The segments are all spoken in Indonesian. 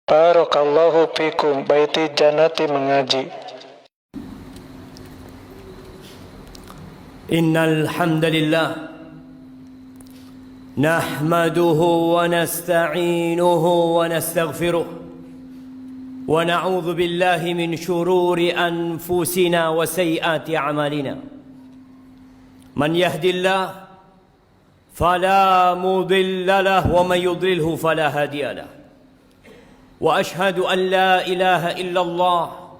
Barakallahu fikum, Baiti Jannati mengaji. Innal hamdalillah nahmaduhu wa nasta'inuhu wa nastaghfiruh wa na'udzu billahi min shururi anfusina wa sayyiati a'malina. Man yahdihillahu fala mudilla lahu wa man yudlilhu fala hadiya lahu. Wa ashhadu an la ilaha illallah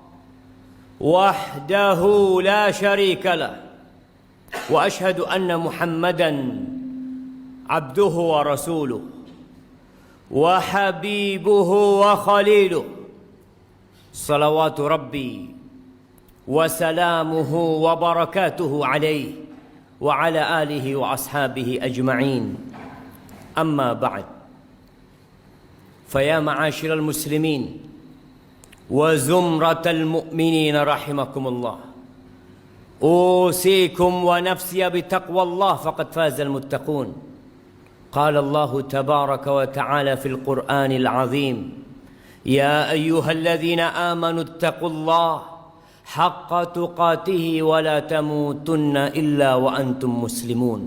wahdahu la syarika lahu. Wa ashhadu anna Muhammadan abduhu wa rasuluh wa habibuhu wa khaliluh. Salawatu Rabbi wa salamuhu wa barakatuhu alaihi wa ala alihi wa ashabihi ajma'in. Amma ba'd. Faya ma'asyiral muslimin wa zumratal mu'minin rahimakumullah. أوصيكم ونفسي بتقوى الله فقد فاز المتقون. قال الله تبارك وتعالى في القرآن العظيم: يا أيها الذين آمنوا اتقوا الله حق تقاته ولا تموتن إلا وأنتم مسلمون.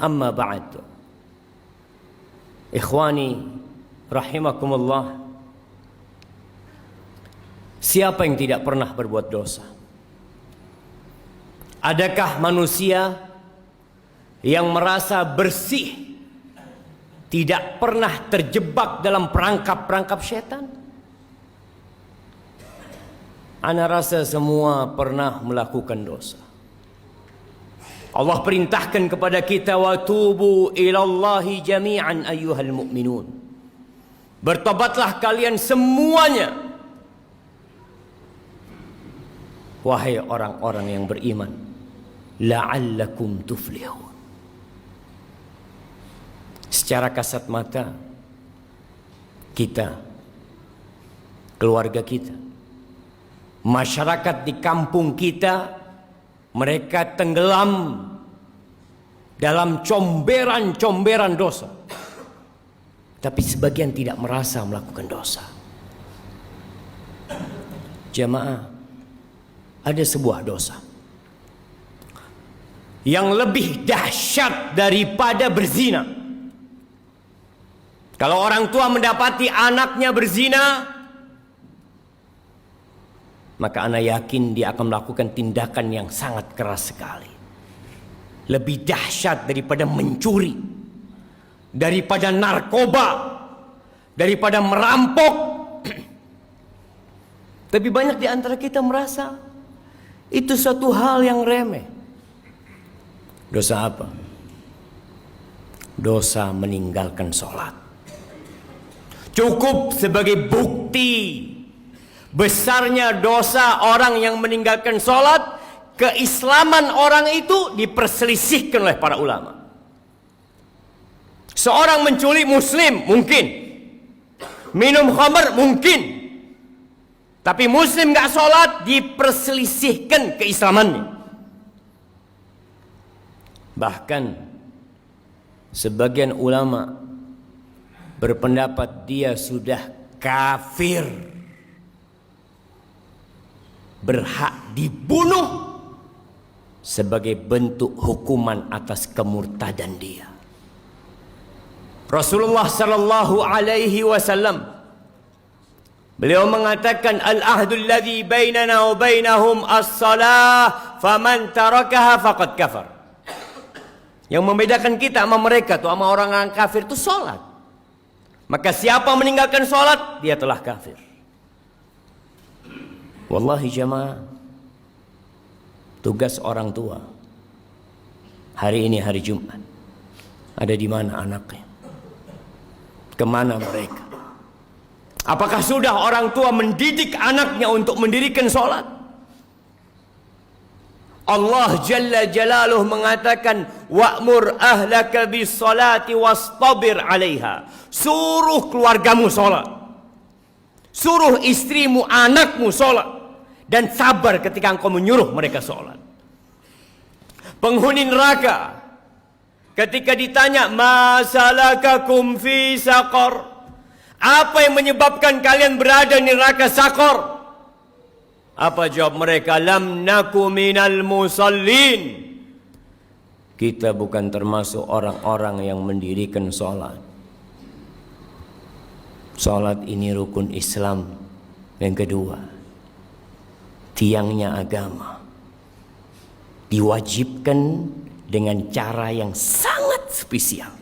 أما بعد، إخواني رحمكم الله, siapa yang tidak pernah berbuat dosa? Adakah manusia yang merasa bersih, tidak pernah terjebak dalam perangkap-perangkap syaitan? Ana rasa semua pernah melakukan dosa. Allah perintahkan kepada kita, wa tubu ilallahi jami'an ayyuhal mu'minun. Bertobatlah kalian semuanya, wahai orang-orang yang beriman, la'allakum tuflihun. Secara kasat mata, kita, keluarga kita, masyarakat di kampung kita, mereka tenggelam dalam comberan-comberan dosa. Tapi sebagian tidak merasa melakukan dosa. Jamaah, ada sebuah dosa yang lebih dahsyat daripada berzina. Kalau orang tua mendapati anaknya berzina, maka anak yakin dia akan melakukan tindakan yang sangat keras sekali. Lebih dahsyat daripada mencuri, daripada narkoba, daripada merampok. Tapi banyak di antara kita merasa itu suatu hal yang remeh. Dosa apa? Dosa meninggalkan sholat. Cukup sebagai bukti besarnya dosa orang yang meninggalkan sholat, keislaman orang itu diperselisihkan oleh para ulama. Seorang menculik muslim mungkin, minum khamr mungkin, tapi muslim gak sholat, diperselisihkan keislamannya. Bahkan sebagian ulama berpendapat dia sudah kafir, berhak dibunuh sebagai bentuk hukuman atas kemurtadan dia. Rasulullah sallallahu alaihi wasallam, beliau mengatakan, al-ahdul ladzi bainana wa bainahum as-salah, faman tarakaha faqad kafar. Yang membedakan kita sama mereka tuh, sama orang kafir itu sholat. Maka siapa meninggalkan sholat, dia telah kafir. Wallahi jamaah, tugas orang tua hari ini hari Jumat, ada di mana anaknya? Kemana mereka? Apakah sudah orang tua mendidik anaknya untuk mendirikan sholat? Allah Jalla Jalaluh mengatakan, wa'mur ahlaka bis salati wastabir 'alaiha. Suruh keluargamu salat. Suruh istrimu, anakmu salat, dan sabar ketika engkau menyuruh mereka salat. Penghuni neraka ketika ditanya, ma salakakum fi saqar, Apa yang menyebabkan kalian berada di neraka Sakor? Apa jawab mereka? Lam naku minal musallin. Kita bukan termasuk orang-orang yang mendirikan sholat. Sholat ini rukun Islam yang kedua. Tiangnya agama. Diwajibkan dengan cara yang sangat spesial.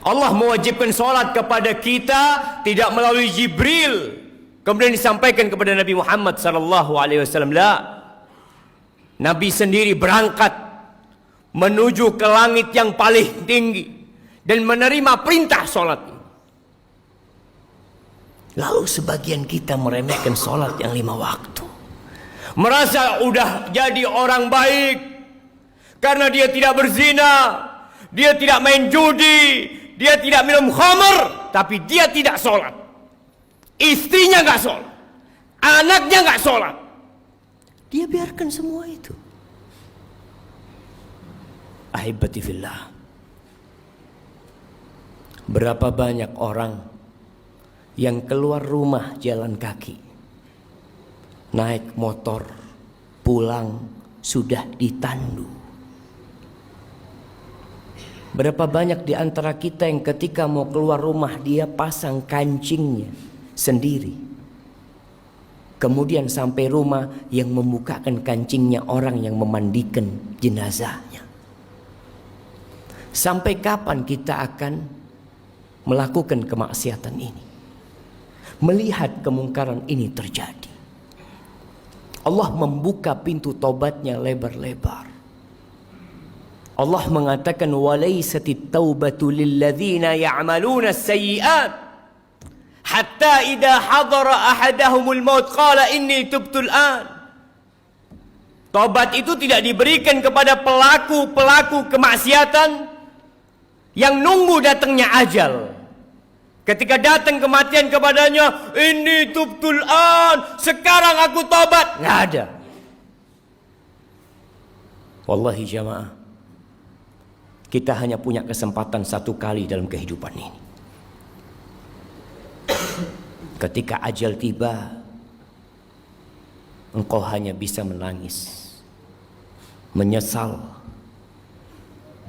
Allah mewajibkan sholat kepada kita tidak melalui Jibril kemudian disampaikan kepada Nabi Muhammad SAW. Nabi sendiri berangkat menuju ke langit yang paling tinggi dan menerima perintah sholat. Lalu sebagian kita meremehkan sholat yang 5 waktu, merasa udah jadi orang baik karena dia tidak berzina, dia tidak main judi, dia tidak minum khamr, tapi dia tidak sholat. Istrinya nggak sholat, anaknya nggak sholat. Dia biarkan semua itu. Ahibati fillah. Berapa banyak orang yang keluar rumah jalan kaki, naik motor, pulang sudah ditandu. Berapa banyak di antara kita yang ketika mau keluar rumah dia pasang kancingnya sendiri. Kemudian sampai rumah yang membukakan kancingnya orang yang memandikan jenazahnya. Sampai kapan kita akan melakukan kemaksiatan ini? Melihat kemungkaran ini terjadi. Allah membuka pintu tobatnya lebar-lebar. Allah mengatakan walaisatit taubatu lilladzina ya'maluna as-sayyi'at hatta idza hadara ahadahumul maut qala inni tubtul an. Taubat itu tidak diberikan kepada pelaku-pelaku kemaksiatan yang nunggu datangnya ajal. Ketika datang kematian kepadanya, inni tubtul an, sekarang aku tobat. Nggak ada. Wallahi jamaah, kita hanya punya kesempatan 1 kali dalam kehidupan ini. Ketika ajal tiba, engkau hanya bisa menangis, menyesal,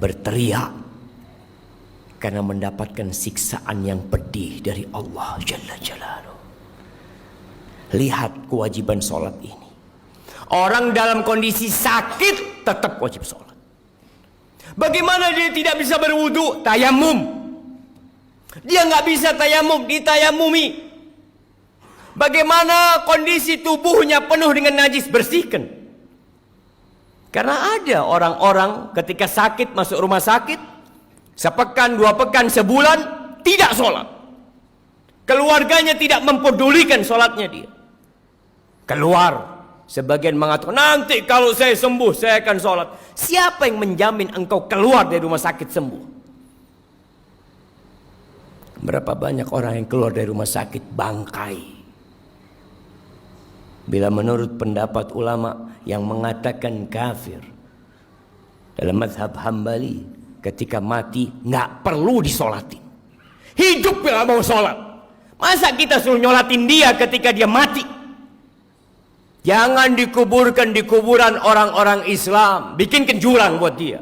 berteriak karena mendapatkan siksaan yang pedih dari Allah Jalla Jalaluhu. Lihat kewajiban sholat ini. Orang dalam kondisi sakit tetap wajib sholat. Bagaimana dia tidak bisa berwudu? Tayamum. Dia nggak bisa tayamum, ditayamumi. Bagaimana kondisi tubuhnya penuh dengan najis? Bersihkan. Karena ada orang-orang ketika sakit masuk rumah sakit, sepekan, 2 pekan, sebulan tidak sholat. Keluarganya tidak mempedulikan sholatnya dia. Keluar. Sebagian mengatakan, nanti kalau saya sembuh saya akan sholat. Siapa yang menjamin engkau keluar dari rumah sakit sembuh? Berapa banyak orang yang keluar dari rumah sakit bangkai. Bila menurut pendapat ulama yang mengatakan kafir, dalam mazhab Hambali, ketika mati nggak perlu disolatin. Hidup nggak mau sholat. Masa kita suruh nyolatin dia ketika dia mati? Jangan dikuburkan di kuburan orang-orang Islam. Bikin jurang buat dia.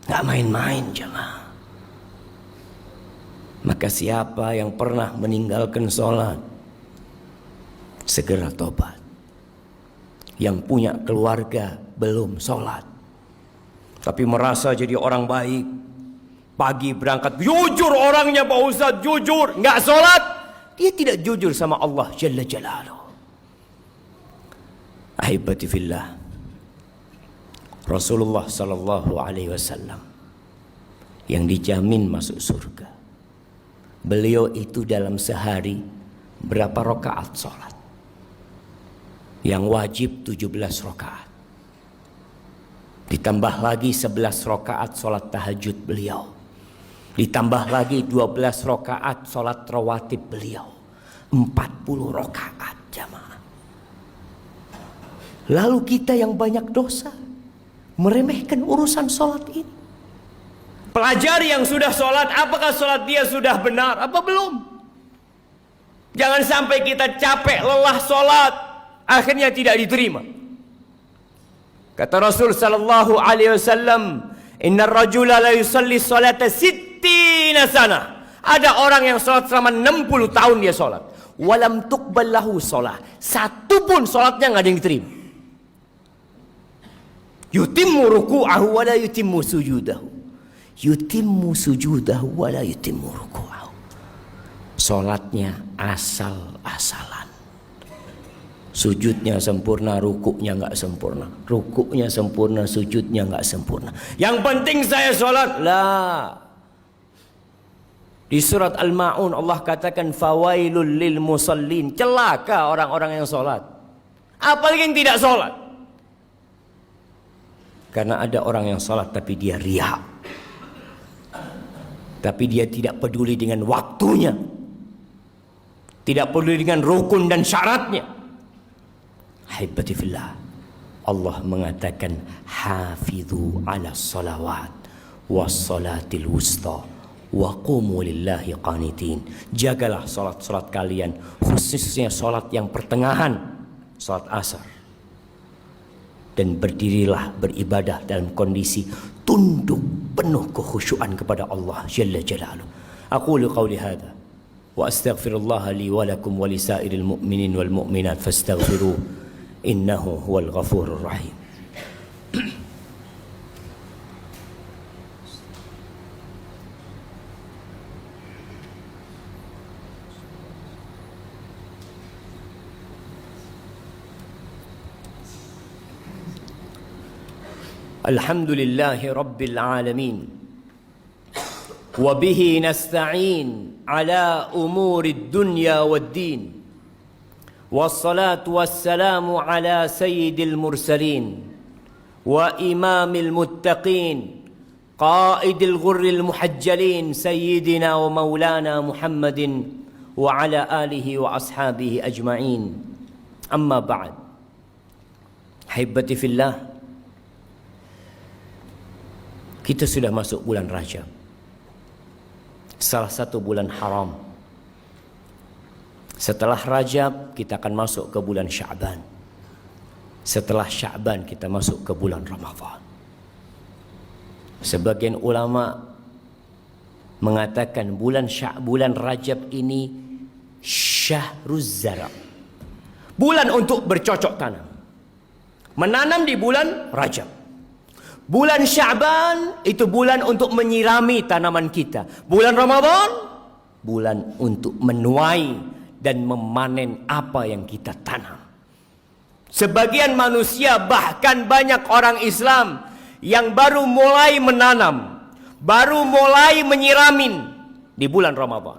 Gak main-main jemaah. Maka siapa yang pernah meninggalkan sholat, segera tobat. Yang punya keluarga belum sholat, tapi merasa jadi orang baik, pagi berangkat, jujur orangnya Pak Ustadz, jujur, gak sholat, dia tidak jujur sama Allah Jalla Jalaluhu. Ahibati fillah, Rasulullah sallallahu alaihi wasallam yang dijamin masuk surga, beliau itu dalam sehari berapa rakaat sholat? Yang wajib 17 rakaat, ditambah lagi 11 rakaat sholat tahajud beliau, ditambah lagi 12 rakaat sholat rawatib beliau, 40 rakaat jamaah. Lalu kita yang banyak dosa meremehkan urusan sholat ini. Pelajari yang sudah sholat, apakah sholat dia sudah benar apa belum? Jangan sampai kita capek, lelah sholat, akhirnya tidak diterima. Kata Rasul sallallahu alaihi wasallam, "Innar rajula la yusalli salata sittina sana." Ada orang yang sholat selama 60 tahun dia sholat. Walam tuqbal lahu sholat. Satu pun sholatnya nggak ada yang diterima. Yutimmu ruku'ahu wa la yutimmu sujudahu. Yutimmu sujudahu wa la yutimmu ruku'ahu. Sholatnya asal-asalan. Sujudnya sempurna, rukuknya nggak sempurna. Rukuknya sempurna, sujudnya nggak sempurna. Yang penting saya sholat. Lah. Di surat Al-Ma'un Allah katakan fawailul lil musallin. Celaka orang-orang yang sholat. Apalagi yang tidak sholat. Karena ada orang yang sholat tapi dia riya. Tapi dia tidak peduli dengan waktunya. Tidak peduli dengan rukun dan syaratnya. Haibati fillah. Allah mengatakan hafidhu ala salawat was salatil wusta wa qumu lillahi qanitin. Jagalah salat-salat kalian, khususnya salat yang pertengahan, salat asar. Dan berdirilah beribadah dalam kondisi tunduk penuh kekhusyuan kepada Allah Jalla Jalaluhu. Aqulu qawli hadha wa astaghfirullah li wa lakum wa lisairil mu'minin wal mu'minat fastaghfiruh innahu huwal ghafurur rahim. Alhamdulillahi Rabbil Alamin. Wabihi nasta'in ala umuri dunya wad din. Wassalatu wassalamu ala sayyidil mursalin. Wa imamil muttaqin. Qaidil ghurril muhajjalin. Sayyidina wa maulana Muhammadin. Wa ala alihi wa ashabihi ajma'in. Amma ba'd. Haibati fillah. Kita sudah masuk bulan Rajab. Salah satu bulan haram. Setelah Rajab kita akan masuk ke bulan Sya'ban. Setelah Sya'ban kita masuk ke bulan Ramadan. Sebagian ulama mengatakan bulan Rajab ini syahruz zara'. Bulan untuk bercocok tanam. Menanam di bulan Rajab. Bulan Sya'ban itu bulan untuk menyirami tanaman kita. Bulan Ramadan, bulan untuk menuai dan memanen apa yang kita tanam. Sebagian manusia, bahkan banyak orang Islam yang baru mulai menanam, baru mulai menyiramin di bulan Ramadan.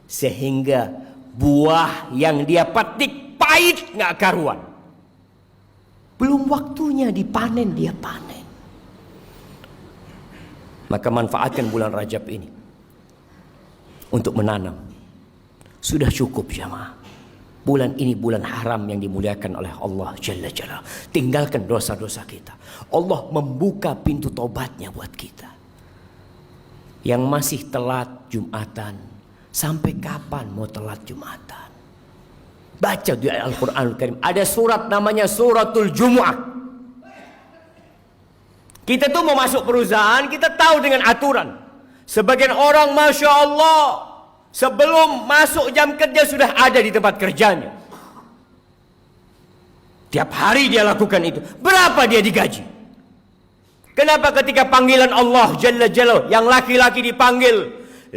Sehingga buah yang dia petik pahit nggak karuan. Belum waktunya dipanen, dia panen. Maka manfaatkan bulan Rajab ini untuk menanam. Sudah cukup jamaah. Bulan ini bulan haram yang dimuliakan oleh Allah Jalla Jalla. Tinggalkan dosa-dosa kita. Allah membuka pintu taubatnya buat kita. Yang masih telat Jumatan, sampai kapan mau telat Jumatan? Baca di Al-Quranul Karim. Ada surat namanya Suratul Jumu'ah. Kita tuh mau masuk perusahaan, kita tahu dengan aturan. Sebagian orang Masya Allah, sebelum masuk jam kerja sudah ada di tempat kerjanya. Tiap hari dia lakukan itu. Berapa dia digaji? Kenapa ketika panggilan Allah Jalla Jalla, yang laki-laki dipanggil 5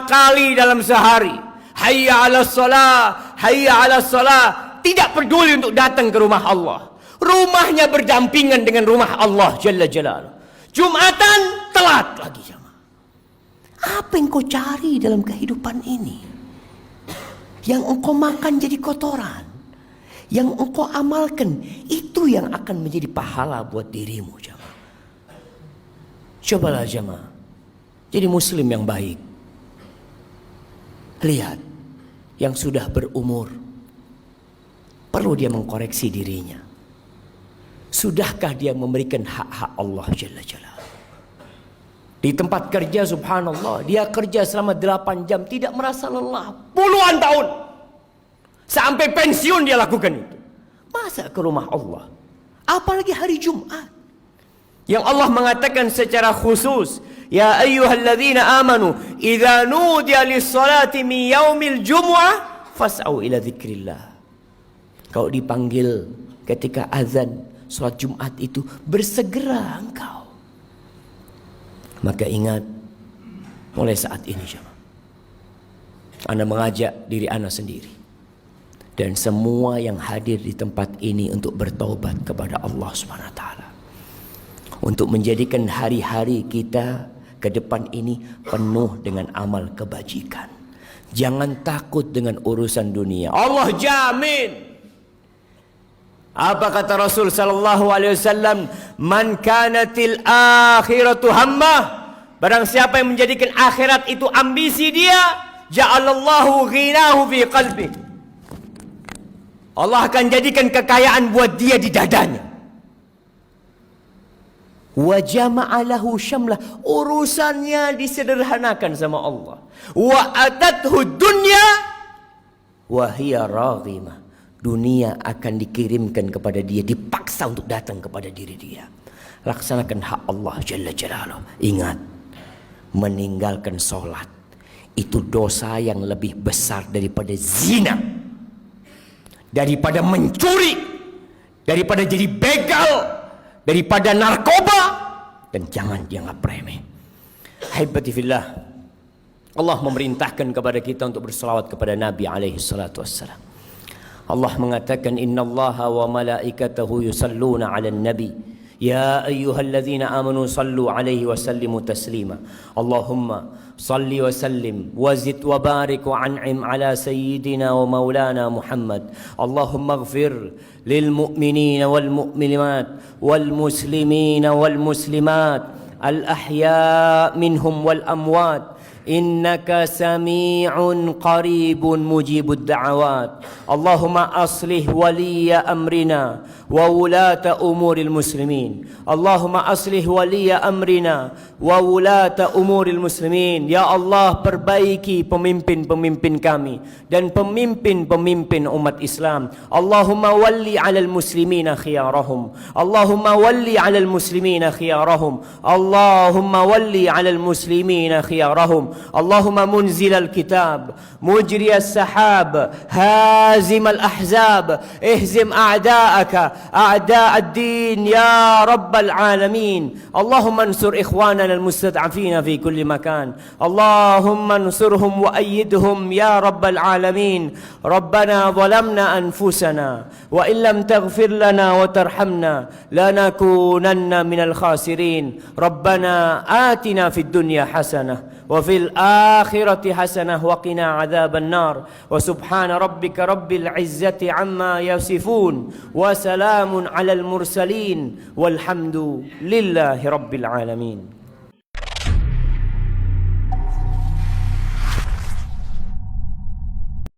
kali dalam sehari, hayya ala salah, hayya ala salah, tidak peduli untuk datang ke rumah Allah. Rumahnya berdampingan dengan rumah Allah Jalla Jalaluhu. Jumatan telat lagi jemaah. Apa yang kau cari dalam kehidupan ini? Yang engkau makan jadi kotoran, yang engkau amalkan, itu yang akan menjadi pahala buat dirimu jemaah. Cobalah jemaah jadi muslim yang baik. Lihat, yang sudah berumur perlu dia mengkoreksi dirinya. Sudahkah dia memberikan hak-hak Allah Jalla Jalla? Di tempat kerja, subhanallah, dia kerja selama 8 jam, tidak merasa lelah. Puluhan tahun. Sampai pensiun dia lakukan itu. Masa ke rumah Allah? Apalagi hari Jumat. Yang Allah mengatakan secara khusus, ya ayyuhalladzina amanu, idza nudiya lis-salati min yaumil jumu'ah fas'au ila dzikrillah. Kau dipanggil ketika azan salat Jumat itu, bersegera engkau. Maka ingat, mulai saat ini jemaah, Anda mengajak diri Anda sendiri dan semua yang hadir di tempat ini untuk bertaubat kepada Allah Subhanahu wa taala. Untuk menjadikan hari-hari kita ke depan ini penuh dengan amal kebajikan. Jangan takut dengan urusan dunia. Allah jamin. Apa kata Rasul sallallahu alaihi wasallam? Man kanatil akhiratu hammah. Barang siapa yang menjadikan akhirat itu ambisi dia, ja'alallahu ghinahu fi qalbi. Allah akan jadikan kekayaan buat dia di dadanya. Wa jama'a lahu syamlah. Urusannya disederhanakan sama Allah. Wa atathu dunya wa hiya raghimah. Dunia akan dikirimkan kepada dia, dipaksa untuk datang kepada diri dia. Laksanakan hak Allah Jalla Jalaluh. Ingat, meninggalkan sholat itu dosa yang lebih besar daripada zina, daripada mencuri, daripada jadi begal, daripada narkoba, dan jangan dianggap remeh. Haibati fillah, Allah memerintahkan kepada kita untuk berselawat kepada Nabi alaihi salatu wassalam. Allah mengatakan, innallaha wa malaikatahu yusalluna 'alan nabi ya ayyuhalladzina amanu sallu 'alaihi wa sallimu taslima. Allahumma salli wa sallim wa zid wa barik wa an'im 'ala sayyidina wa maulana Muhammad. Allahumma ighfir lil mu'minina wal mu'minat wal muslimina wal muslimat al ahya' minhum wal amwat. Innaka sami'un qaribun mujibud da'awat. Allahumma aslih waliya amrina wa wulata umuril muslimin. Allahumma aslih waliya amrina wa wulata umuril muslimin. Ya Allah, perbaiki pemimpin-pemimpin kami dan pemimpin-pemimpin umat Islam. Allahumma walli 'alal muslimina khiyarahum. Allahumma walli 'alal muslimina khiyarahum. Allahumma walli 'alal muslimina khiyarahum. اللهم منزل الكتاب مجري السحاب هازم الأحزاب اهزم أعداءك أعداء الدين يا رب العالمين. اللهم انصر إخواننا المستضعفين في كل مكان. اللهم انصرهم وأيدهم يا رب العالمين. ربنا ظلمنا أنفسنا وإن لم تغفر لنا وترحمنا لنكونن من الخاسرين. ربنا آتنا في الدنيا حسنة وفي الآخرة حسنة وقنا عذاب النار. وسبحان ربك رب العزة عما يصفون وسلام على المرسلين والحمد لله رب العالمين.